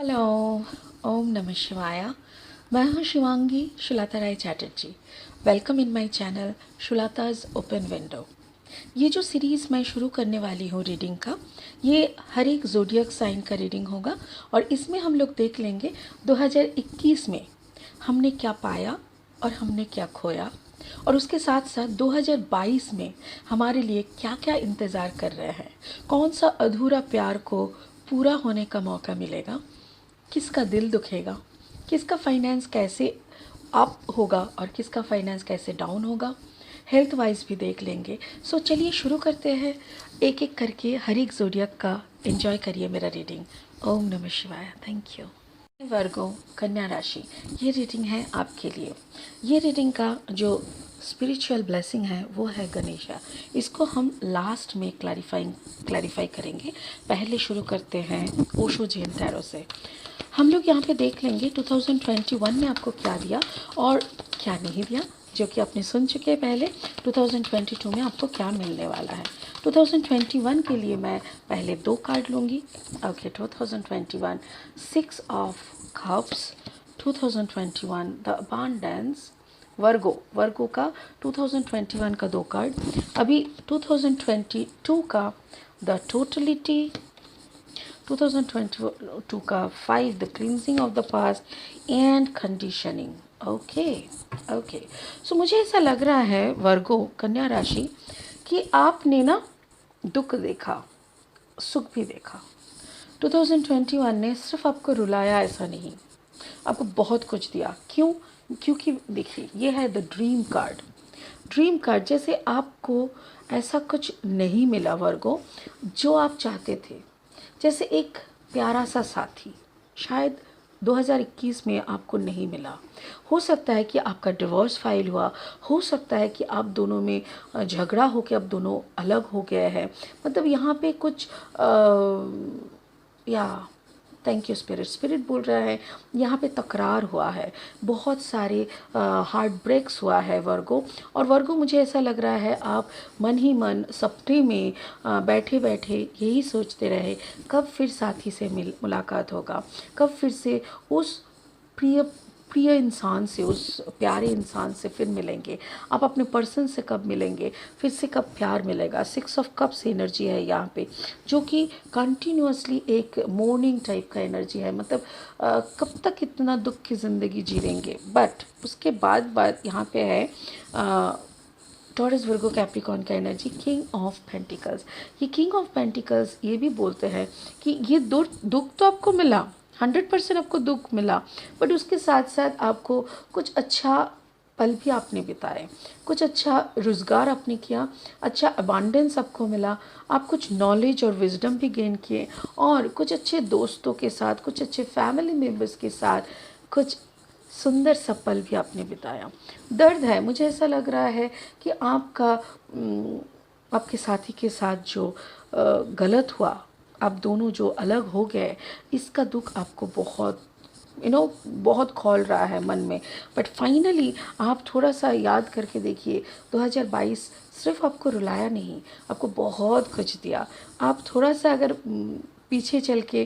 Hello, ओम नमः शिवाय। मैं हूँ Shivangi Shulata Rai Chatterjee. Welcome in my channel Shulata's open window. ये जो सीरीज़ मैं शुरू करने वाली हूँ रीडिंग का, ये हर एक ज़ोडियक साइन का रीडिंग होगा और इसमें हम लोग देख लेंगे 2021 में हमने क्या पाया और हमने क्या खोया, और उसके साथ साथ 2022 में हमारे लिए क्या क्या इंतज़ार कर रहे हैं, कौन सा अधूरा प्यार को पूरा होने का मौका मिलेगा, किसका दिल दुखेगा, किसका फाइनेंस कैसे अप होगा और किसका फाइनेंस कैसे डाउन होगा, हेल्थ वाइज भी देख लेंगे। सो चलिए शुरू करते हैं, एक एक करके हर एक जोडियक का एंजॉय करिए मेरा रीडिंग। ओम नमः शिवाय। Thank you. वर्गो कन्या राशि, ये रीडिंग है आपके लिए। ये रीडिंग का जो स्पिरिचुअल ब्लेसिंग है वो है गणेशा। इसको हम लास्ट में क्लैरिफाई करेंगे। पहले शुरू करते हैं ओशो जैन टैरो से। हम लोग यहाँ पे देख लेंगे 2021 में आपको क्या दिया और क्या नहीं दिया, जो कि आपने सुन चुके हैं पहले। 2022 में आपको क्या मिलने वाला है। 2021 के लिए मैं पहले 2 कार्ड लूँगी। Okay, 2021 6 of cups, 2021 the abundance, Virgo का 2021 का 2 कार्ड। अभी 2022 का द टोटलिटी, 2022 का 5 the cleansing of the past and conditioning. Okay, so मुझे ऐसा लग रहा है वर्गो कन्या राशि कि आपने ना दुख देखा, सुख भी देखा। 2021 ने सिर्फ आपको रुलाया ऐसा नहीं, आपको बहुत कुछ दिया। क्यों? क्योंकि देखिए ये है the dream card. Dream card जैसे आपको ऐसा कुछ नहीं मिला वर्गो जो आप चाहते थे, जैसे एक प्यारा सा साथी शायद 2021 में आपको नहीं मिला। हो सकता है कि आपका डिवोर्स फाइल हुआ, हो सकता है कि आप दोनों में झगड़ा हो के अब दोनों अलग हो गए हैं। मतलब यहाँ पे कुछ या थैंक यू स्पिरिट, स्पिरिट बोल रहा है यहाँ पे तकरार हुआ है, बहुत सारे हार्ट ब्रेक्स हुआ है वर्गो। और वर्गो मुझे ऐसा लग रहा है आप मन ही मन सपने में बैठे बैठे यही सोचते रहे कब फिर साथी से मुलाकात होगा, कब फिर से उस प्रिय प्रिय इंसान से, उस प्यारे इंसान से फिर मिलेंगे, आप अपने पर्सन से कब मिलेंगे, फिर से कब प्यार मिलेगा। 6 ऑफ कप्स एनर्जी है यहाँ पे, जो कि कंटिन्यूसली एक मोर्निंग टाइप का एनर्जी है। मतलब कब तक इतना दुख की ज़िंदगी जी लेंगे। बट उसके बाद यहाँ पे है टॉरस वर्गो कैप्रिकॉन का एनर्जी, किंग ऑफ पेंटिकल्स। ये किंग ऑफ पेंटिकल्स ये भी बोलते हैं कि ये दुख तो आपको मिला, 100% आपको दुख मिला, बट उसके साथ साथ आपको कुछ अच्छा पल भी आपने बिताए, कुछ अच्छा रोज़गार आपने किया, अच्छा अबांडेंस आपको मिला, आप कुछ नॉलेज और विजडम भी गेन किए, और कुछ अच्छे दोस्तों के साथ, कुछ अच्छे फैमिली मेम्बर्स के साथ कुछ सुंदर सा पल भी आपने बिताया। दर्द है, मुझे ऐसा लग रहा है कि आपके साथी के साथ जो गलत हुआ, आप दोनों जो अलग हो गए, इसका दुख आपको बहुत बहुत खौल रहा है मन में। बट फाइनली आप थोड़ा सा याद करके देखिए, 2022 सिर्फ आपको रुलाया नहीं, आपको बहुत कुछ दिया। आप थोड़ा सा अगर पीछे चल के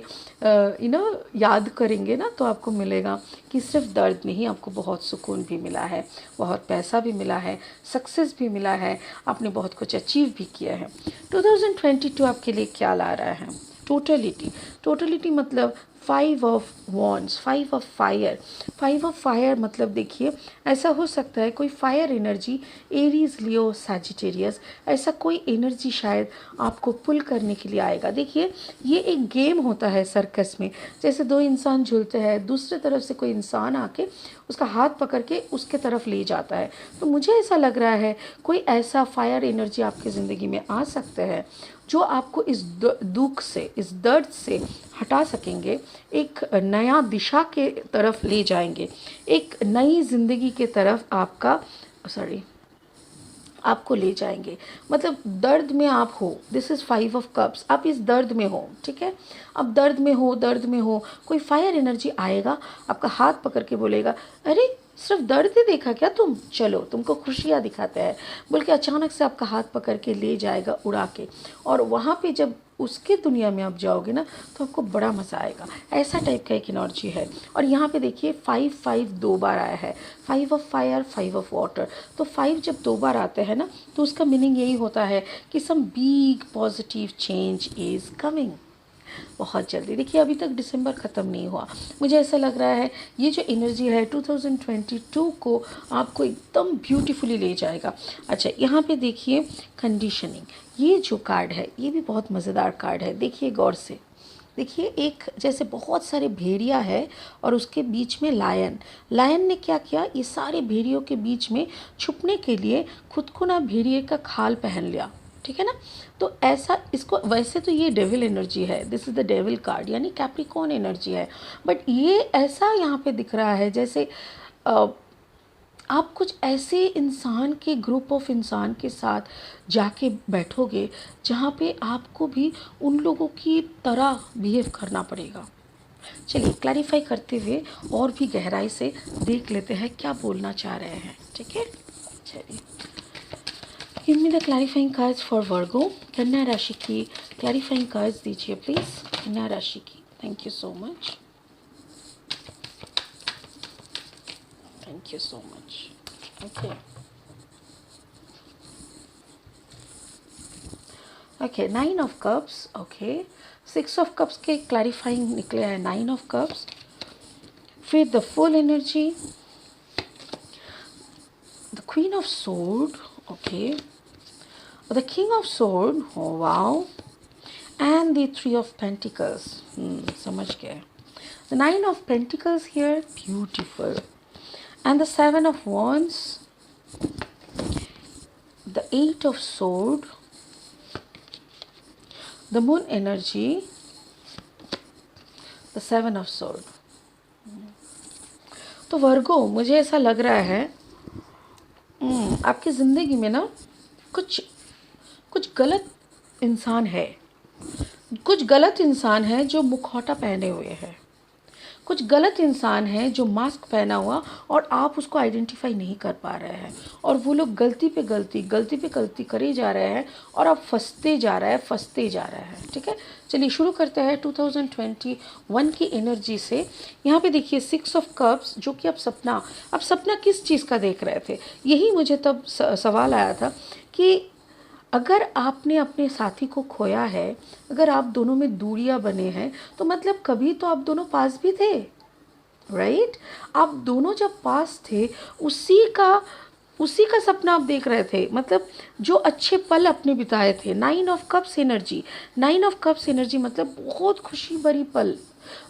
याद करेंगे ना, तो आपको मिलेगा कि सिर्फ दर्द नहीं, आपको बहुत सुकून भी मिला है, बहुत पैसा भी मिला है, सक्सेस भी मिला है, आपने बहुत कुछ अचीव भी किया है। 2022 आपके लिए क्या ला रहा है? टोटलिटी मतलब 5 of wands, 5 of fire. 5 of fire मतलब देखिए, ऐसा हो सकता है कोई फायर एनर्जी, एरीज, लियो, सैजिटेरियस, ऐसा कोई एनर्जी शायद आपको पुल करने के लिए आएगा। देखिए ये एक गेम होता है सर्कस में, जैसे 2 इंसान झूलते हैं, दूसरे तरफ से कोई इंसान आके उसका हाथ पकड़ के उसके तरफ ले जाता है। तो मुझे ऐसा लग रहा है कोई ऐसा फायर एनर्जी आपकी ज़िंदगी में आ सकते हैं जो आपको इस दुख से, इस दर्द से हटा सकेंगे, एक नया दिशा के तरफ ले जाएंगे, एक नई ज़िंदगी के तरफ आपको ले जाएंगे। मतलब दर्द में आप हो, दिस इज़ 5 ऑफ कप्स, आप इस दर्द में हो, ठीक है। अब दर्द में हो, कोई फायर एनर्जी आएगा, आपका हाथ पकड़ के बोलेगा, अरे सिर्फ दर्द ही देखा क्या तुम, चलो तुमको खुशियाँ दिखाते हैं बोल के अचानक से आपका हाथ पकड़ के ले जाएगा उड़ा के, और वहाँ पे जब उसके दुनिया में आप जाओगे ना तो आपको बड़ा मज़ा आएगा। ऐसा टाइप का एक एनर्जी है। और यहाँ पे देखिए 5 5 2 बार आया है, 5 ऑफ फायर 5 ऑफ वाटर। तो 5 जब 2 बार आते हैं ना तो उसका मीनिंग यही होता है कि some big positive change is coming. बहुत जल्दी, देखिए अभी तक दिसंबर ख़त्म नहीं हुआ, मुझे ऐसा लग रहा है ये जो एनर्जी है 2022 को आपको एकदम ब्यूटीफुली ले जाएगा। अच्छा यहाँ पे देखिए कंडीशनिंग, ये जो कार्ड है ये भी बहुत मज़ेदार कार्ड है। देखिए गौर से, देखिए एक जैसे बहुत सारे भेड़िया है और उसके बीच में लायन। लायन ने क्या किया, ये सारे भेड़ियों के बीच में छुपने के लिए खुद को ना भेड़िए का खाल पहन लिया, ठीक है ना। तो ऐसा इसको, वैसे तो ये डेविल एनर्जी है, this is the devil card यानी कैप्रिकॉर्न एनर्जी है, बट ये ऐसा यहाँ पे दिख रहा है जैसे आप कुछ ऐसे इंसान के ग्रुप ऑफ इंसान के साथ जाके बैठोगे जहाँ पे आपको भी उन लोगों की तरह बिहेव करना पड़ेगा। चलिए क्लैरिफाई करते हुए और भी गहराई से देख लेते हैं क्या बोलना चाह रहे हैं, ठीक है। चलिए, give me the clarifying cards for Virgo. कन्या राशि की क्लैरिफाइंग कार्ड्स दीजिए प्लीज़, कन्या राशि की। Thank you so much, thank you so much. Okay okay, 9 of cups, okay 6 of cups के क्लैरिफाइंग निकले हैं, 9 ऑफ कप्स, फिर the full energy, the queen of sword, okay, the king of sword, oh wow, and the 3 of pentacles, समझ गए। the 9 of pentacles here, beautiful, and the 7 of wands, the 8 of sword, the moon energy, the 7 of sword। तो वर्गो मुझे ऐसा लग रहा है आपकी ज़िंदगी में ना कुछ गलत इंसान है, कुछ गलत इंसान है जो मुखौटा पहने हुए है, कुछ गलत इंसान है जो मास्क पहना हुआ और आप उसको आइडेंटिफाई नहीं कर पा रहे हैं, और वो लोग गलती पे गलती करे जा रहे हैं और आप फंसते जा रहे हैं, ठीक है। चलिए शुरू करते हैं 2021 की एनर्जी से। यहाँ पे देखिए 6 ऑफ कप्स, जो कि आप सपना किस चीज़ का देख रहे थे, यही मुझे तब सवाल आया था कि अगर आपने अपने साथी को खोया है, अगर आप दोनों में दूरियां बने हैं, तो मतलब कभी तो आप दोनों पास भी थे, राइट। आप दोनों जब पास थे उसी का सपना आप देख रहे थे, मतलब जो अच्छे पल अपने बिताए थे। 9 of cups energy, 9 of cups energy मतलब बहुत खुशी भरी पल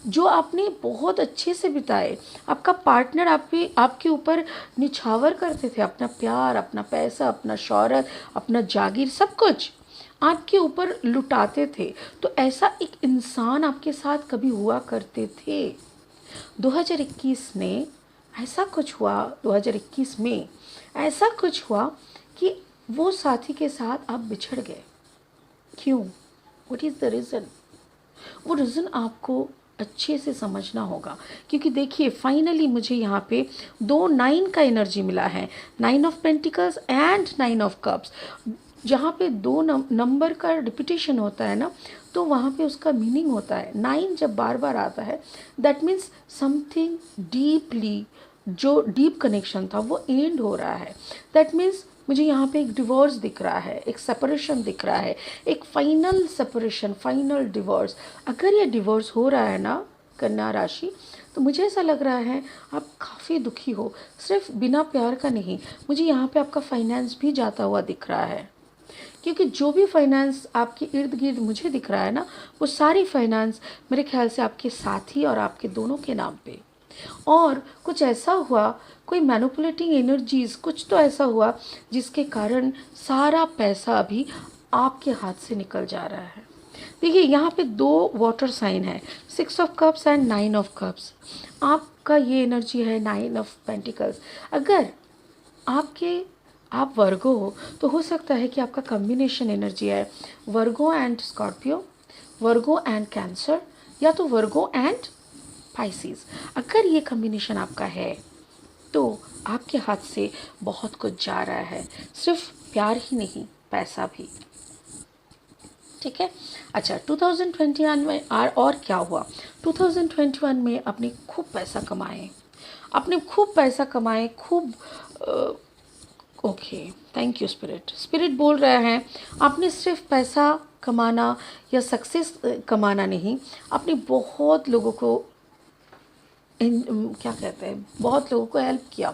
जो आपने बहुत अच्छे से बिताए। आपका पार्टनर आपके ऊपर निछावर करते थे अपना प्यार, अपना पैसा, अपना शौहरत, अपना जागीर, सब कुछ आपके ऊपर लुटाते थे। तो ऐसा एक इंसान आपके साथ कभी हुआ करते थे। 2021 में ऐसा कुछ हुआ, 2021 में ऐसा कुछ हुआ कि वो साथी के साथ आप बिछड़ गए। क्यों? What is the reason? वो रीज़न आपको अच्छे से समझना होगा, क्योंकि देखिए फाइनली मुझे यहाँ पे 9 का एनर्जी मिला है, 9 of pentacles and 9 of cups. जहाँ पे 2 नंबर का रिपीटेशन होता है ना, तो वहाँ पे उसका मीनिंग होता है। 9 जब बार बार आता है दैट मीन्स समथिंग डीपली, जो डीप कनेक्शन था वो एंड हो रहा है। दैट मीन्स मुझे यहाँ पे एक डिवोर्स दिख रहा है, एक सेपरेशन दिख रहा है, एक फाइनल सेपरेशन, फाइनल डिवोर्स। अगर ये डिवोर्स हो रहा है ना कन्या राशि, तो मुझे ऐसा लग रहा है आप काफ़ी दुखी हो, सिर्फ बिना प्यार का नहीं, मुझे यहाँ पे आपका फाइनेंस भी जाता हुआ दिख रहा है। क्योंकि जो भी फाइनेंस आपके इर्द गिर्द मुझे दिख रहा है ना, वो सारी फाइनेंस मेरे ख्याल से आपके साथी और आपके दोनों के नाम पे। और कुछ ऐसा हुआ, कोई मैनिपुलेटिंग एनर्जीज, कुछ तो ऐसा हुआ जिसके कारण सारा पैसा अभी आपके हाथ से निकल जा रहा है। देखिए यहाँ पे 2 वाटर साइन है, 6 of cups and 9 of cups. आपका ये एनर्जी है 9 ऑफ पेंटिकल्स। अगर आप वर्गो हो तो हो सकता है कि आपका कॉम्बिनेशन एनर्जी है वर्गो and Scorpio, Virgo and cancer, या तो वर्गो एंड पाइसिस। अगर ये कॉम्बिनेशन आपका है तो आपके हाथ से बहुत कुछ जा रहा है, सिर्फ प्यार ही नहीं, पैसा भी। ठीक है। अच्छा, 2021 में और क्या हुआ? 2021 में आपने खूब पैसा कमाए, आपने खूब पैसा कमाए, खूब okay, thank you spirit. Spirit बोल रहे हैं आपने सिर्फ पैसा कमाना या सक्सेस कमाना नहीं, आपने बहुत लोगों को क्या कहते हैं, बहुत लोगों को हेल्प किया,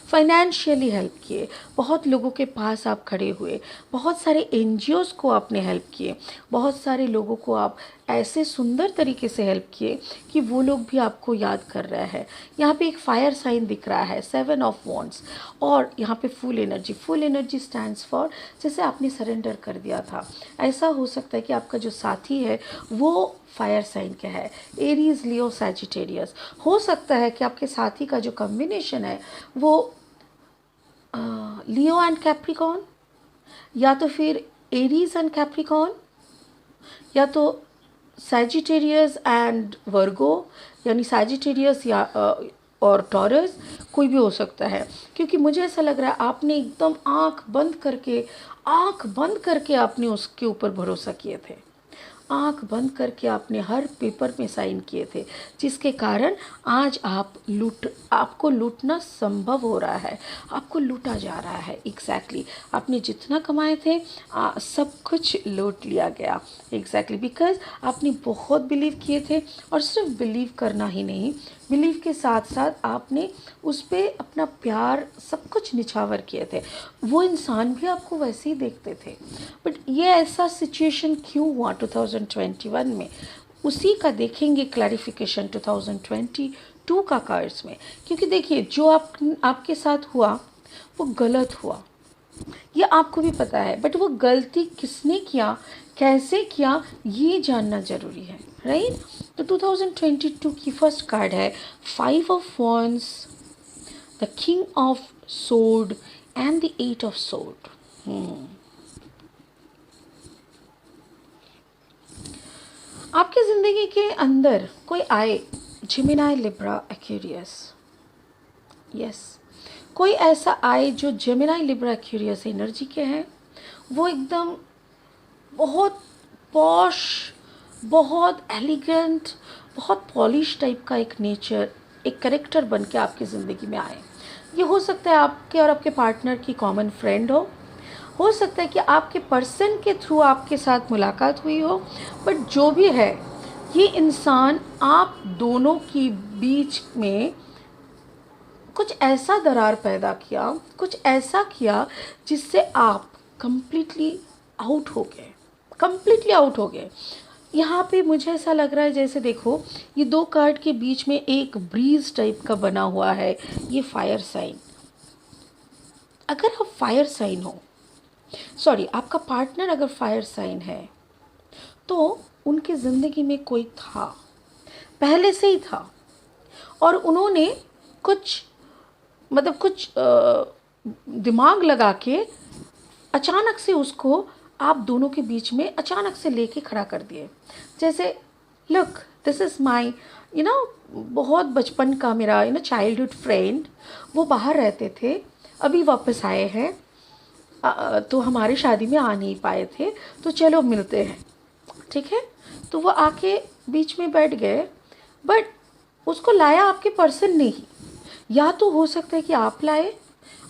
फाइनेंशियली हेल्प किए, बहुत लोगों के पास आप खड़े हुए, बहुत सारे एनजीओज़ को आपने हेल्प किए, बहुत सारे लोगों को आप ऐसे सुंदर तरीके से हेल्प किए कि वो लोग भी आपको याद कर रहे हैं। यहाँ पे एक फायर साइन दिख रहा है, 7 ऑफ वॉन्ड्स, और यहाँ पे full energy. Full energy stands for जैसे आपने सरेंडर कर दिया था। ऐसा हो सकता है कि आपका जो साथी है वो फायर साइन का है, एरीज, लियो, सैजिटेरियस। हो सकता है कि आपके साथी का जो कॉम्बिनेशन है वो लियो एंड कैप्रिकॉन, या तो फिर एरीज एंड कैप्रिकॉन, या तो सैजिटेरियस एंड वर्गो, यानी सैजिटेरियस या और टॉरस, कोई भी हो सकता है। क्योंकि मुझे ऐसा लग रहा है आपने एकदम आंख बंद करके आपने उसके ऊपर भरोसा किए थे, आंख बंद करके आपने हर पेपर में साइन किए थे, जिसके कारण आज आपको लूटना संभव हो रहा है, आपको लूटा जा रहा है। एग्जैक्टली आपने जितना कमाए थे सब कुछ लूट लिया गया। एग्जैक्टली बिकॉज आपने बहुत बिलीव किए थे, और सिर्फ बिलीव करना ही नहीं, बिलीव के साथ साथ आपने उस पर अपना प्यार सब कुछ निछावर किए थे। वो इंसान भी आपको वैसे ही देखते थे। बट ये ऐसा सिचुएशन क्यों हुआ 2021 में, उसी का देखेंगे क्लैरिफिकेशन 2022 का कार्ड्स में। क्योंकि देखिए जो आपके साथ हुआ वो गलत हुआ, ये आपको भी पता है, बट वो गलती किसने किया, कैसे किया, ये जानना ज़रूरी है, राइट? तो 2022 की फर्स्ट कार्ड है 5 of wands, the king of sword and the 8 of sword. आपकी ज़िंदगी के अंदर कोई आए, जेमिनी, लिब्रा, एक्वेरियस, यस, कोई ऐसा आए जो जेमिनी, लिब्रा, एक्वेरियस एनर्जी के हैं। वो एकदम बहुत पॉश, बहुत एलिगेंट, बहुत पॉलिश टाइप का एक नेचर, एक करेक्टर बन के आपकी ज़िंदगी में आए। ये हो सकता है आपके और आपके पार्टनर की कॉमन फ्रेंड हो सकता है कि आपके पर्सन के थ्रू आपके साथ मुलाकात हुई हो, बट जो भी है, ये इंसान आप दोनों की बीच में कुछ ऐसा दरार पैदा किया, कुछ ऐसा किया जिससे आप कंप्लीटली आउट हो गए, कंप्लीटली आउट हो गए। यहाँ पे मुझे ऐसा लग रहा है जैसे देखो ये दो कार्ड के बीच में एक ब्रीज टाइप का बना हुआ है, ये फायर साइन। अगर आप फायर साइन हो, सॉरी आपका पार्टनर अगर फायर साइन है, तो उनकी ज़िंदगी में कोई था, पहले से ही था, और उन्होंने कुछ मतलब कुछ दिमाग लगा के अचानक से उसको आप दोनों के बीच में अचानक से लेके खड़ा कर दिए। जैसे लुक, दिस इज़ माई बहुत बचपन का मेरा चाइल्डहुड फ्रेंड, वो बाहर रहते थे, अभी वापस आए हैं, तो हमारी शादी में आ नहीं पाए थे, तो चलो मिलते हैं, ठीक है। तो वो आके बीच में बैठ गए, बट उसको लाया आपके पर्सन ने ही, या तो हो सकता है कि आप लाए,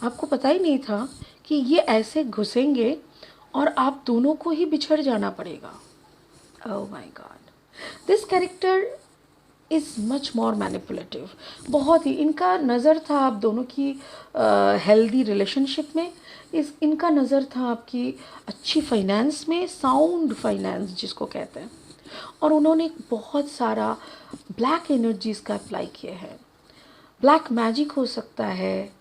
आपको पता ही नहीं था कि ये ऐसे घुसेंगे और आप दोनों को ही बिछड़ जाना पड़ेगा। Oh my God, this character is much more manipulative. बहुत ही इनका नज़र था आप दोनों की हेल्दी रिलेशनशिप में, इनका नज़र था आपकी अच्छी फाइनेंस में, साउंड फाइनेंस जिसको कहते हैं, और उन्होंने बहुत सारा ब्लैक एनर्जीज़ का अप्लाई किए हैं। ब्लैक मैजिक हो सकता है,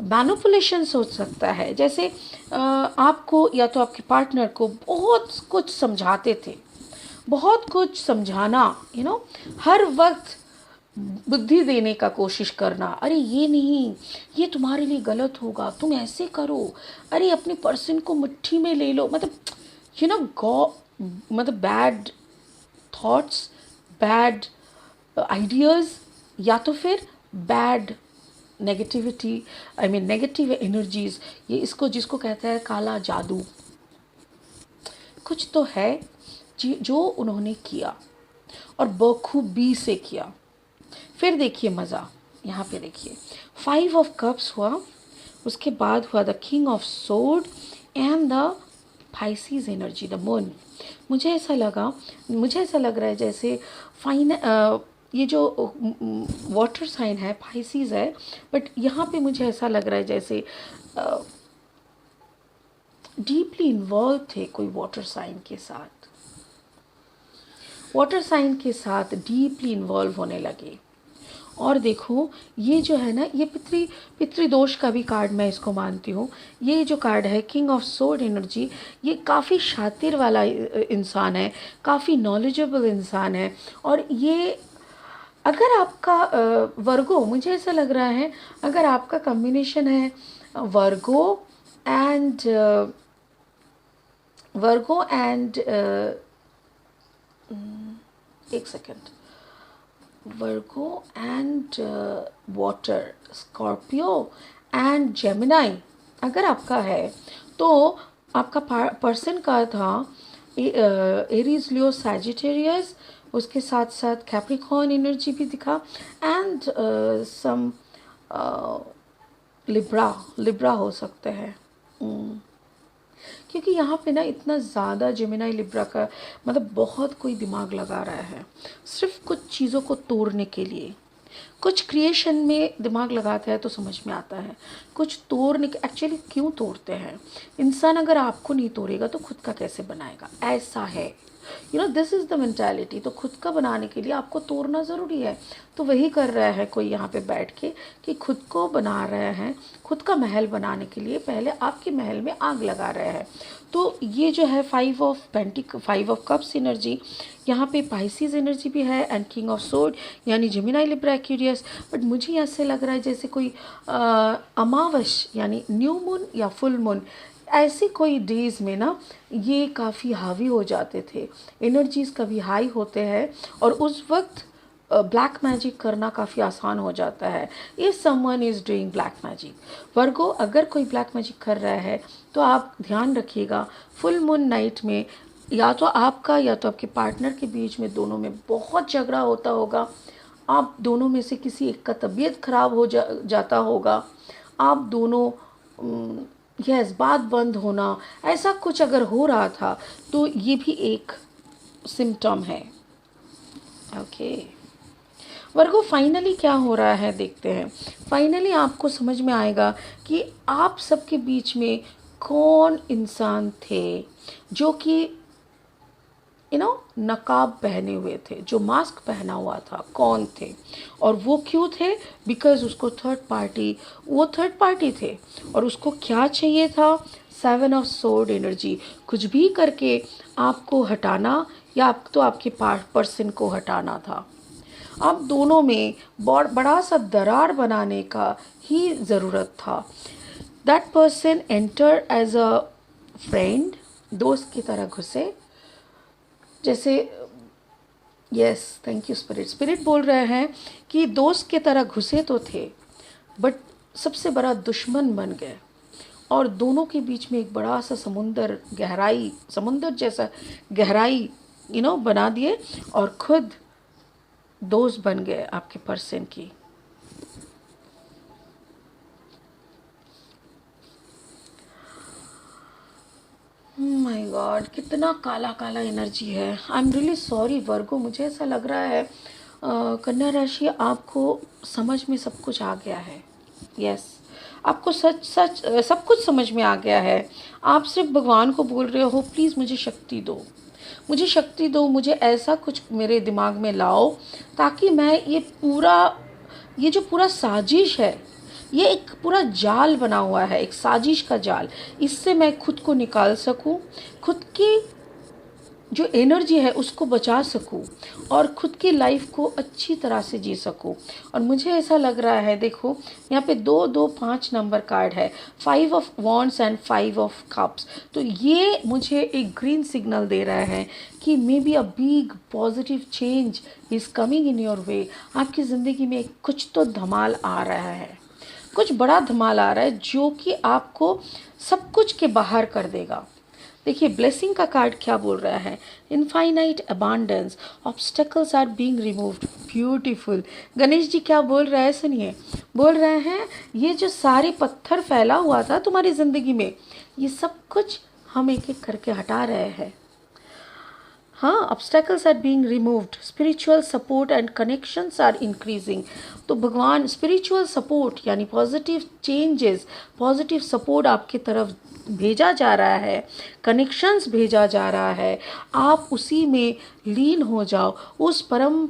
मैनिपुलेशंस हो सकता है, जैसे आपको या तो आपके पार्टनर को बहुत कुछ समझाते थे, बहुत कुछ समझाना, हर वक्त बुद्धि देने का कोशिश करना, अरे ये नहीं, ये तुम्हारे लिए गलत होगा, तुम ऐसे करो, अरे अपने पर्सन को मुट्ठी में ले लो, मतलब गो मतलब बैड थॉट्स, बैड आइडियाज़, या तो फिर bad negativity, I mean negative energies, ये इसको जिसको कहते हैं काला जादू, कुछ तो है जो उन्होंने किया और बखूबी से किया। फिर देखिए मज़ा, यहाँ पे देखिए 5 ऑफ कप्स हुआ, उसके बाद हुआ the king of sword and the Pisces energy, the moon. मुझे ऐसा लग रहा है जैसे ये जो वाटर साइन है पाइसिस है, बट यहाँ पे मुझे ऐसा लग रहा है जैसे डीपली इन्वॉल्व थे कोई वाटर साइन के साथ डीपली इन्वॉल्व होने लगे। और देखो ये जो है ना, ये पितृदोष का भी कार्ड मैं इसको मानती हूँ। ये जो कार्ड है किंग ऑफ सोर्ड एनर्जी, ये काफ़ी शातिर वाला इंसान है, काफ़ी नॉलेजेबल इंसान है। और ये अगर आपका वर्गो, मुझे ऐसा लग रहा है अगर आपका कॉम्बिनेशन है वर्गो एंड एक second, Virgo and water, Scorpio and Gemini अगर आपका है, तो आपका पर्सन का था एरीज, लियो, सैजिटेरियस, उसके साथ साथ कैप्रिकॉर्न एनर्जी भी दिखा, एंड सम लिब्रा हो सकते हैं। क्योंकि यहाँ पे ना इतना ज़्यादा जेमिनाई लिब्रा का मतलब बहुत कोई दिमाग लगा रहा है सिर्फ कुछ चीज़ों को तोड़ने के लिए। कुछ क्रिएशन में दिमाग लगाता है तो समझ में आता है, कुछ तोड़ने के एक्चुअली क्यों तोड़ते हैं। इंसान अगर आपको नहीं तोड़ेगा तो खुद का कैसे बनाएगा, ऐसा है। This is the mentality. तो खुद का बनाने के लिए आपको तोड़ना ज़रूरी है। तो वही कर रहा है कोई यहाँ पे बैठ के कि खुद को बना रहे हैं, खुद का महल बनाने के लिए पहले आपके महल में आग लगा रहे हैं। तो ये जो है 5 ऑफ कप्स एनर्जी, यहाँ पे पाइसिस एनर्जी भी है एंड किंग ऑफ सोर्ड यानी जेमिनाई, लिब्रा, एक्वेरियस। बट मुझे ऐसे लग रहा है जैसे कोई अमावस यानी न्यू मून या फुल मून, ऐसे कोई डेज में ना ये काफ़ी हावी हो जाते थे, एनर्जीज़ कभी हाई होते हैं और उस वक्त ब्लैक मैजिक करना काफ़ी आसान हो जाता है if someone is doing black magic. Virgo अगर कोई ब्लैक मैजिक कर रहा है तो आप ध्यान रखिएगा फुल मून नाइट में या तो आपका या तो आपके पार्टनर के बीच में दोनों में बहुत झगड़ा होता होगा, आप दोनों में से किसी एक का तबीयत खराब हो जाता होगा, आप दोनों यस बात बंद होना, ऐसा कुछ अगर हो रहा था तो ये भी एक सिम्टम है। ओके वर्गो, फाइनली क्या हो रहा है देखते हैं। फाइनली आपको समझ में आएगा कि आप सबके बीच में कौन इंसान थे जो कि नकाब पहने हुए थे, जो मास्क पहना हुआ था, कौन थे और वो क्यों थे। बिकॉज उसको वो थर्ड पार्टी थे और उसको क्या चाहिए था, 7 ऑफ सोर्ड एनर्जी, कुछ भी करके आपको हटाना या आपके पर्सन को हटाना था। आप दोनों में बड़ा सा दरार बनाने का ही ज़रूरत था। That person enter as a friend, दोस्त की तरह घुसे, जैसे यस थैंक यू स्पिरिट बोल रहे हैं कि दोस्त की तरह घुसे तो थे बट सबसे बड़ा दुश्मन बन गए और दोनों के बीच में एक बड़ा सा समुंदर जैसा गहराई बना दिए और खुद दोस्त बन गए आपके पर्सन की। माय गॉड, कितना काला काला एनर्जी है। आई एम रियली सॉरी वर्गो, मुझे ऐसा लग रहा है कन्या राशि आपको समझ में सब कुछ आ गया है। यस आपको सच सब कुछ समझ में आ गया है। आप सिर्फ भगवान को बोल रहे हो प्लीज़ मुझे शक्ति दो, मुझे ऐसा कुछ मेरे दिमाग में लाओ ताकि मैं ये जो पूरा साजिश है, ये एक पूरा जाल बना हुआ है, एक साजिश का जाल, इससे मैं खुद को निकाल सकूं, खुद की जो एनर्जी है उसको बचा सकूं और खुद की लाइफ को अच्छी तरह से जी सकूं। और मुझे ऐसा लग रहा है, देखो यहाँ पे 2-2-5 नंबर कार्ड है, 5 of wands and 5 of cups. तो ये मुझे एक ग्रीन सिग्नल दे रहा है कि may be a big positive change is coming in your way. आपकी ज़िंदगी में कुछ तो धमाल आ रहा है, कुछ बड़ा धमाल आ रहा है जो कि आपको सब कुछ के बाहर कर देगा। देखिए ब्लेसिंग का कार्ड क्या बोल रहा है, infinite abundance, obstacles are being removed, beautiful. Ganesh ji क्या बोल रहा है सुनिए, बोल रहे हैं ये जो सारे पत्थर फैला हुआ था तुम्हारी ज़िंदगी में, ये सब कुछ हम एक एक करके हटा रहे हैं। हाँ, obstacles are being removed, spiritual support and connections are increasing. तो भगवान स्पिरिचुअल सपोर्ट यानी पॉजिटिव चेंजेस, पॉजिटिव सपोर्ट आपकी तरफ भेजा जा रहा है, कनेक्शंस भेजा जा रहा है। आप उसी में लीन हो जाओ, उस परम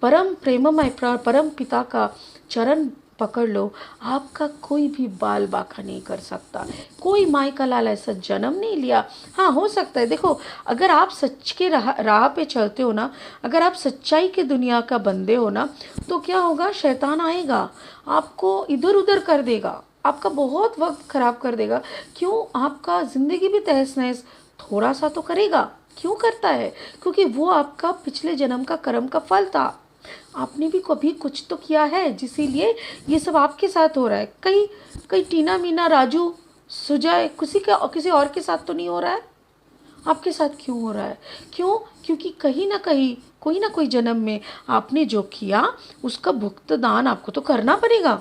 परम प्रेममय परम पिता का चरण पकड़ लो। आपका कोई भी बाल बाका नहीं कर सकता, कोई माई का लाल ऐसा जन्म नहीं लिया। हाँ हो सकता है, देखो अगर आप सच के राह पे चलते हो ना, अगर आप सच्चाई के दुनिया का बंदे हो ना, तो क्या होगा, शैतान आएगा आपको इधर उधर कर देगा, आपका बहुत वक्त खराब कर देगा। क्यों, आपका ज़िंदगी भी तहस नहस थोड़ा सा तो करेगा। क्यों करता है, क्योंकि वो आपका पिछले जन्म का कर्म का फल था। आपने भी कभी कुछ तो किया है, इसीलिए ये सब आपके साथ हो रहा है। कहीं कहीं टीना मीना राजू सुजय किसी और के साथ तो नहीं हो रहा है, आपके साथ क्यों हो रहा है? क्यों? क्योंकि कहीं ना कहीं कोई ना कोई जन्म में आपने जो किया उसका भुगतान आपको तो करना पड़ेगा।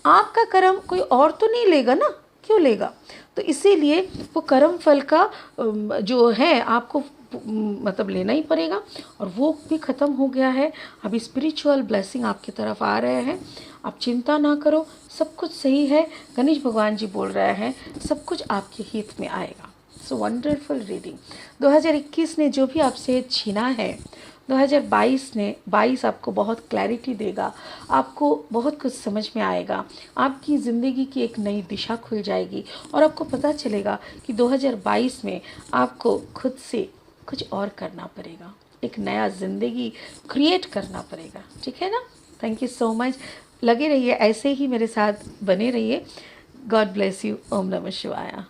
आपका कर्म कोई और तो नहीं लेगा ना, क्यों लेगा? तो इसीलिए वो कर्म फल का जो है आपको मतलब लेना ही पड़ेगा, और वो भी ख़त्म हो गया है। अभी स्पिरिचुअल ब्लेसिंग आपकी तरफ आ रहे हैं, आप चिंता ना करो, सब कुछ सही है। गणेश भगवान जी बोल रहे हैं सब कुछ आपके हित में आएगा। So wonderful reading. 2021 ने जो भी आपसे छीना है, 2022 आपको बहुत क्लैरिटी देगा, आपको बहुत कुछ समझ में आएगा, आपकी ज़िंदगी की एक नई दिशा खुल जाएगी, और आपको पता चलेगा कि 2022 में आपको खुद से कुछ और करना पड़ेगा, एक नया ज़िंदगी क्रिएट करना पड़ेगा। ठीक है ना? Thank you so much. लगे रहिए ऐसे ही मेरे साथ, बने रहिए। God bless you. ओम नमः शिवाय।